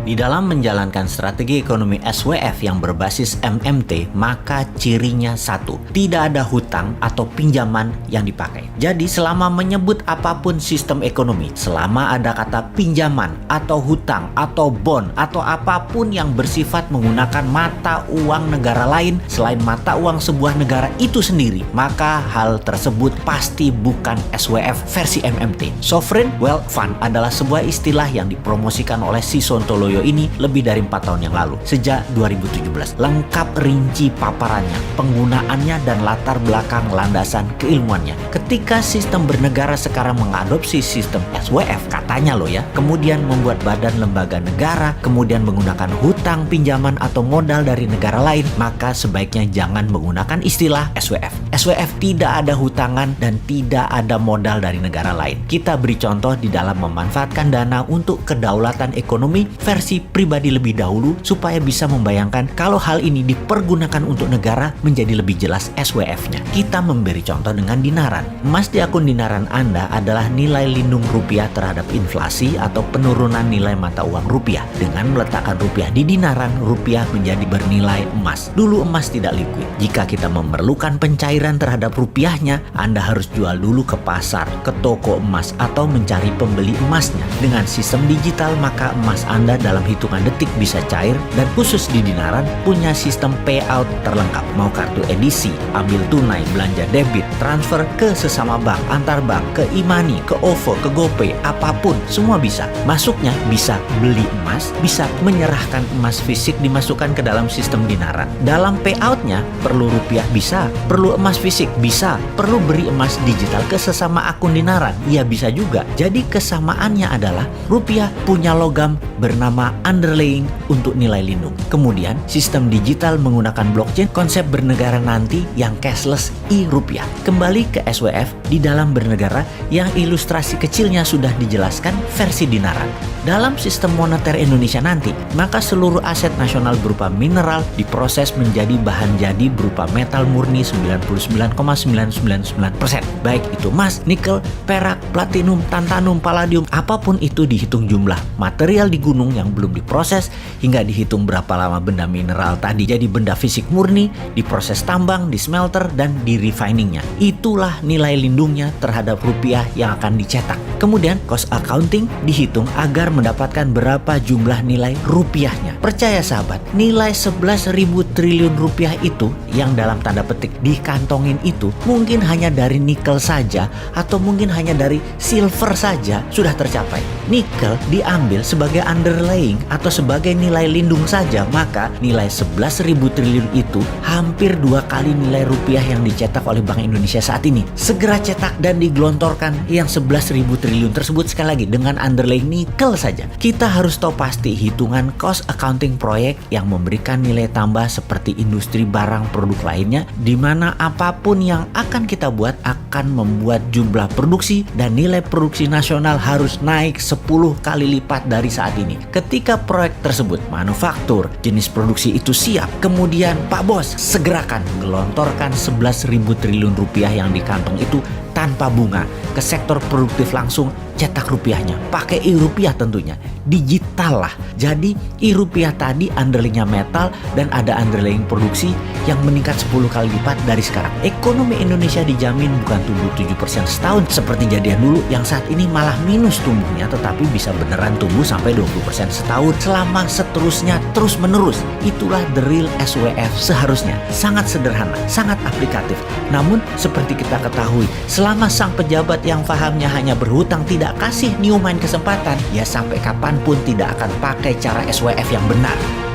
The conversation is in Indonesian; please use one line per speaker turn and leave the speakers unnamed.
Di dalam menjalankan strategi ekonomi SWF yang berbasis MMT, maka cirinya satu, tidak ada hutang atau pinjaman yang dipakai. Jadi selama menyebut apapun sistem ekonomi, selama ada kata pinjaman atau hutang atau bond atau apapun yang bersifat menggunakan mata uang negara lain selain mata uang sebuah negara itu sendiri, maka hal tersebut pasti bukan SWF versi MMT. Sovereign Wealth Fund adalah sebuah istilah yang dipromosikan oleh si Sontoloyo ini lebih dari 4 tahun yang lalu, sejak 2017. Lengkap rinci paparannya, penggunaannya, dan latar belakang landasan keilmuannya. Ketika sistem bernegara sekarang mengadopsi sistem SWF, katanya loh ya, kemudian membuat badan lembaga negara, kemudian menggunakan hutang, pinjaman, atau modal dari negara lain, maka sebaiknya jangan menggunakan istilah SWF. SWF tidak ada hutangan dan tidak ada modal dari negara lain. Kita beri contoh di dalam memanfaatkan dana untuk kedaulatan ekonomi versi pribadi lebih dahulu supaya bisa membayangkan kalau hal ini dipergunakan untuk negara menjadi lebih jelas SWF-nya. Kita memberi contoh dengan dinaran. Emas di akun dinaran Anda adalah nilai lindung rupiah terhadap inflasi atau penurunan nilai mata uang rupiah. Dengan meletakkan rupiah di dinaran, rupiah menjadi bernilai emas. Dulu emas tidak liquid. Jika kita memerlukan pencairan terhadap rupiahnya, Anda harus jual dulu ke pasar, ke toko emas, atau mencari pembeli emasnya. Dengan sistem digital, maka emas Anda dalam hitungan detik bisa cair, dan khusus di dinaran punya sistem payout terlengkap. Mau kartu edisi, ambil tunai, belanja debit, transfer ke sesama bank, antar bank, ke e-money, ke OVO, ke GoPay, apapun, semua bisa. Masuknya bisa beli emas, bisa menyerahkan emas fisik dimasukkan ke dalam sistem dinaran. Dalam payoutnya perlu rupiah bisa, perlu emas fisik bisa, perlu beri emas digital ke sesama akun dinaran, ya bisa juga. Jadi kesamaannya adalah rupiah punya logam bernama underlying untuk nilai lindung. Kemudian sistem digital menggunakan blockchain, konsep bernegara nanti yang cashless e-rupiah. Kembali ke SWF di dalam bernegara yang ilustrasi kecilnya sudah dijelaskan versi dinaran. Dalam sistem moneter Indonesia nanti, maka seluruh aset nasional berupa mineral diproses menjadi bahan jadi berupa metal murni 99,999%. Baik itu emas, nikel, perak, platinum, tantalum, palladium, apapun itu dihitung jumlah material di gunung yang belum diproses hingga dihitung berapa lama benda mineral tadi jadi benda fisik murni, diproses tambang, di smelter, dan di refiningnya. Itulah nilai lindungnya terhadap rupiah yang akan dicetak. Kemudian cost accounting dihitung agar mendapatkan berapa jumlah nilai rupiahnya. Percaya sahabat, nilai 11.000 triliun rupiah itu yang dalam tanda petik dikantongin itu mungkin hanya dari nikel saja atau mungkin hanya dari silver saja sudah tercapai. Nikel diambil sebagai underlying atau sebagai nilai lindung saja, maka nilai 11.000 triliun itu hampir 2 kali nilai rupiah yang dicetak oleh Bank Indonesia saat ini. Segera cetak dan digelontorkan yang 11.000 triliun tersebut sekali lagi dengan underlying nikel saja. Kita harus tahu pasti hitungan cost accounting proyek yang memberikan nilai tambah seperti industri barang produk lainnya, di mana apapun yang akan kita buat akan membuat jumlah produksi dan nilai produksi nasional harus naik 10 kali lipat dari saat ini. Ketika proyek tersebut manufaktur, jenis produksi itu siap, kemudian Pak Bos segerakan gelontorkan 11.000 triliun rupiah yang di kantong itu tanpa bunga ke sektor produktif langsung, cetak rupiahnya pakai e-rupiah tentunya, digital lah. Jadi e-rupiah tadi underlyingnya metal dan ada underlying produksi yang meningkat 10 kali lipat dari sekarang. Ekonomi Indonesia dijamin bukan tumbuh 7% setahun seperti jadian dulu yang saat ini malah minus tumbuhnya, tetapi bisa beneran tumbuh sampai 20% setahun selama seterusnya terus menerus. Itulah the real SWF seharusnya. Sangat sederhana, sangat aplikatif. Namun seperti kita ketahui, selama sang pejabat yang fahamnya hanya berhutang tidak kasih new mind kesempatan, ya sampai kapanpun tidak akan pakai cara SWF yang benar.